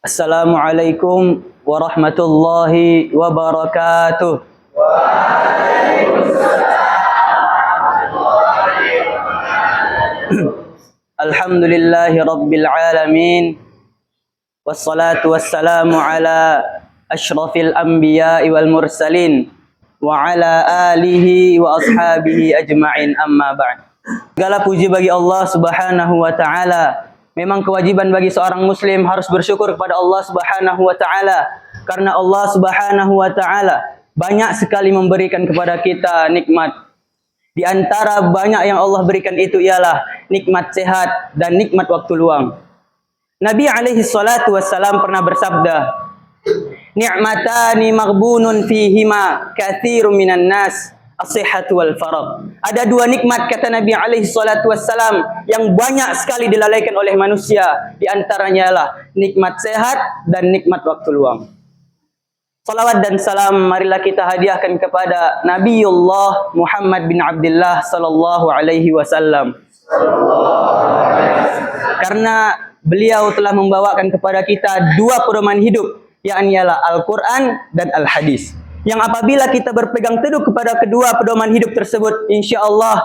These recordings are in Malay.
Assalamualaikum warahmatullahi wabarakatuh. Alhamdulillahi rabbil alamin. Wassalatu wassalamu ala asyrafil anbiya'i wal mursalin wa ala alihi wa ashabihi ajma'in, amma ba'd. Segala puji bagi Allah Subhanahu wa taala. Memang kewajiban bagi seorang muslim harus bersyukur kepada Allah Subhanahu wa taala, karena Allah Subhanahu wa taala banyak sekali memberikan kepada kita nikmat. Di antara banyak yang Allah berikan itu ialah nikmat sehat dan nikmat waktu luang. Nabi alaihi salatu wassalam pernah bersabda, "Ni'matani maghbunun fihima katsirun minan nas, as-sihhatu wal faragh." Ada dua nikmat, kata Nabi alaihi salatu wassalam, yang banyak sekali dilalaikan oleh manusia. Di antaranya lah nikmat sehat dan nikmat waktu luang. Salawat dan salam marilah kita hadiahkan kepada Nabiullah Muhammad bin Abdullah sallallahu alaihi wasallam. Karena beliau telah membawakan kepada kita dua pedoman hidup, yakni ialah Al-Quran dan Al-Hadis. Yang apabila kita berpegang teguh kepada kedua pedoman hidup tersebut, insya-Allah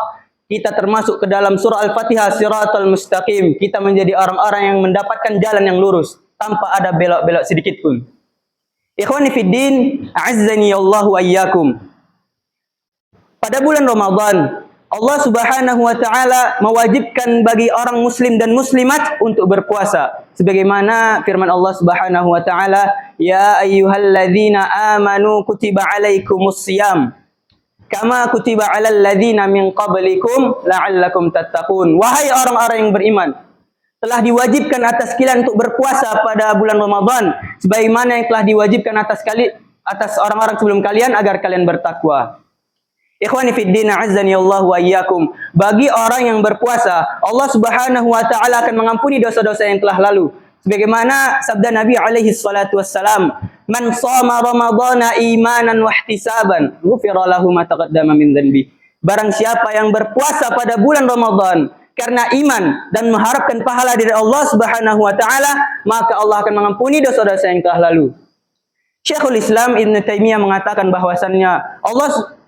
kita termasuk ke dalam surah Al-Fatihah, Shiratal Mustaqim. Kita menjadi orang-orang yang mendapatkan jalan yang lurus tanpa ada belok-belok sedikit pun. Ikhwani fid din, a'azzani Allah wa iyyakum. Pada bulan Ramadan, Allah Subhanahu wa taala mewajibkan bagi orang muslim dan muslimat untuk berpuasa. Sebagaimana firman Allah Subhanahu wa taala, "Ya ayyuhalladzina amanu kutiba alaikumus shiyam kama kutiba alal ladzina min qablikum la'allakum tattaqun." Wahai orang-orang yang beriman, telah diwajibkan atas kalian untuk berpuasa pada bulan Ramadan sebagaimana yang telah diwajibkan atas orang-orang sebelum kalian agar kalian bertakwa. Ikhwani fid din, a'azzani Allah wa iyyakum. Bagi orang yang berpuasa, Allah Subhanahu wa taala akan mengampuni dosa-dosa yang telah lalu. Sebagaimana sabda Nabi alaihi salatu wassalam, "Man shoma ramadhana imanan wa ihtisaban, ghufira lahu ma taqaddama min dhanbi." Barang siapa yang berpuasa pada bulan Ramadan karena iman dan mengharapkan pahala dari Allah Subhanahu wa taala, maka Allah akan mengampuni dosa-dosa yang telah lalu. Syekhul Islam Ibn Taimiyah mengatakan bahwasannya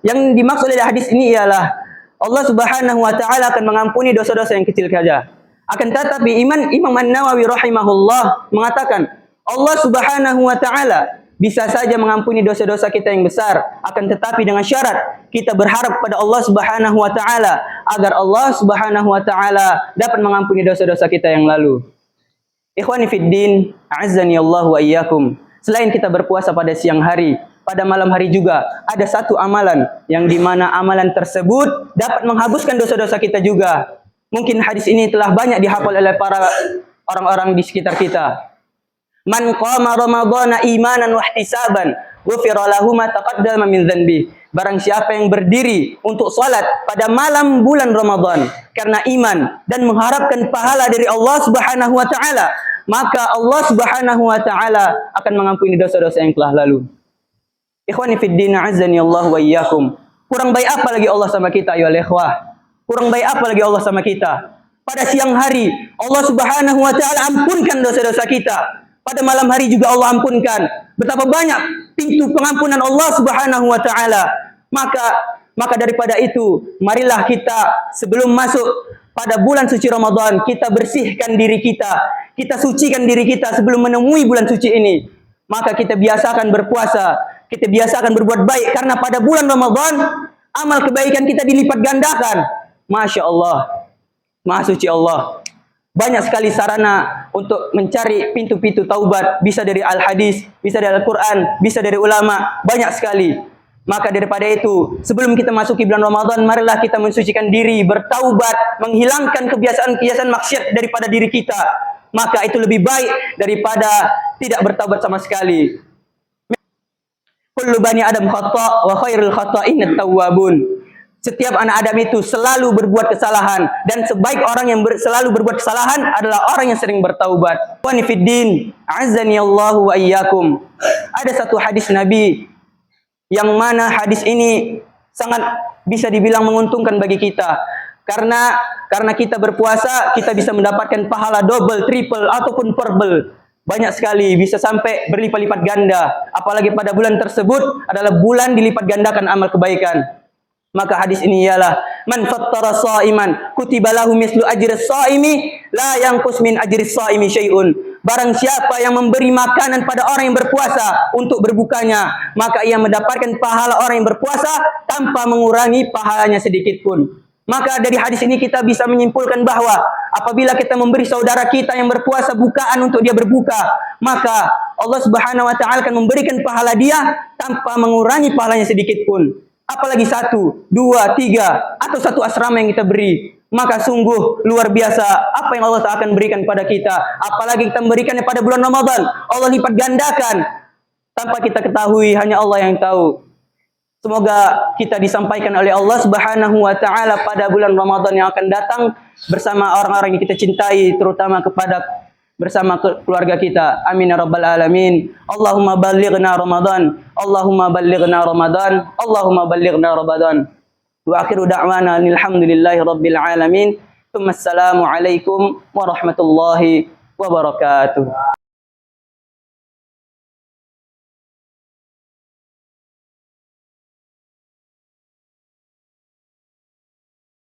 yang dimaksud oleh hadis ini ialah Allah Subhanahu wa taala akan mengampuni dosa-dosa yang kecil saja. Akan tetapi Imam An-Nawawi rahimahullah mengatakan Allah Subhanahu wa taala bisa saja mengampuni dosa-dosa kita yang besar, akan tetapi dengan syarat kita berharap pada Allah Subhanahu wa taala agar Allah Subhanahu wa taala dapat mengampuni dosa-dosa kita yang lalu. Ikhwani fid din, a'azzani Allah wa iyyakum. Selain kita berpuasa pada siang hari, pada malam hari juga ada satu amalan yang dimana amalan tersebut dapat menghapuskan dosa-dosa kita juga. Mungkin hadis ini telah banyak dihafal oleh para orang-orang di sekitar kita. Man qama ramadhana imanan wa ihtisaban, ghufira lahu ma taqaddama min dhanbi. Barang siapa yang berdiri untuk salat pada malam bulan Ramadan karena iman dan mengharapkan pahala dari Allah Subhanahu wa taala, maka Allah Subhanahu wa taala akan mengampuni dosa-dosa yang telah lalu. Ikhwani fid din, a'azzani Allah wa iyyakum. Kurang baik apa lagi Allah sama kita, ayo ikhwah? Kurang baik apa lagi Allah sama kita? Pada siang hari Allah Subhanahu wa taala ampunkan dosa-dosa kita. Pada malam hari juga Allah ampunkan. Betapa banyak pintu pengampunan Allah Subhanahu wa taala. Maka daripada itu, marilah kita sebelum masuk pada bulan suci Ramadan, kita bersihkan diri kita. Kita sucikan diri kita sebelum menemui bulan suci ini. Maka kita biasakan berpuasa, kita biasakan berbuat baik, karena pada bulan Ramadan amal kebaikan kita dilipat gandakan. Masya Allah, Maha Suci Allah. Banyak sekali sarana untuk mencari pintu-pintu taubat. Bisa dari Al-Hadis, bisa dari Al-Quran, bisa dari ulama. Banyak sekali. Maka daripada itu, sebelum kita masuki bulan Ramadan, marilah kita mensucikan diri, bertaubat, menghilangkan kebiasaan-kebiasaan maksiat daripada diri kita. Maka itu lebih baik daripada tidak bertaubat sama sekali. Kullu bani Adam khata' wa khairul khata'in at-tawwabun. Setiap anak Adam itu selalu berbuat kesalahan, dan sebaik orang yang selalu berbuat kesalahan adalah orang yang sering bertaubat. Wa nifiddin, a'azzani Allahu wa iyyakum. Ada satu hadis Nabi yang mana hadis ini sangat bisa dibilang menguntungkan bagi kita. Karena kita berpuasa, kita bisa mendapatkan pahala double, triple, ataupun verbal. banyak sekali, bisa sampai berlipat-lipat ganda. Apalagi pada bulan tersebut adalah bulan dilipat gandakan amal kebaikan. Maka hadis ini ialah man fattara sha'iman kutiba lahu mislu ajri shaimi la yanqus min ajri shaimi syai'un. Barang siapa yang memberi makanan pada orang yang berpuasa untuk berbukanya, maka ia mendapatkan pahala orang yang berpuasa tanpa mengurangi pahalanya sedikit pun. Maka dari hadis ini kita bisa menyimpulkan bahwa apabila kita memberi saudara kita yang berpuasa bukaan untuk dia berbuka, maka Allah Subhanahu wa taala akan memberikan pahala dia tanpa mengurangi pahalanya sedikit pun. Apalagi 1, 2, 3 atau 1 asrama yang kita beri, maka sungguh luar biasa apa yang Allah Ta'ala akan berikan pada kita. Apalagi kita memberikannya pada bulan Ramadan, Allah lipat gandakan tanpa kita ketahui, hanya Allah yang tahu. Semoga kita disampaikan oleh Allah Subhanahu wa taala pada bulan Ramadan yang akan datang bersama orang-orang yang kita cintai, terutama bersama keluarga kita. Amin ya rabbal alamin. Allahumma ballighna Ramadan. Allahumma ballighna Ramadan. Allahumma ballighna Ramadan. Wa akhiru da'wana alhamdulillahi rabbil alamin. Assalamu alaikum warahmatullahi wabarakatuh.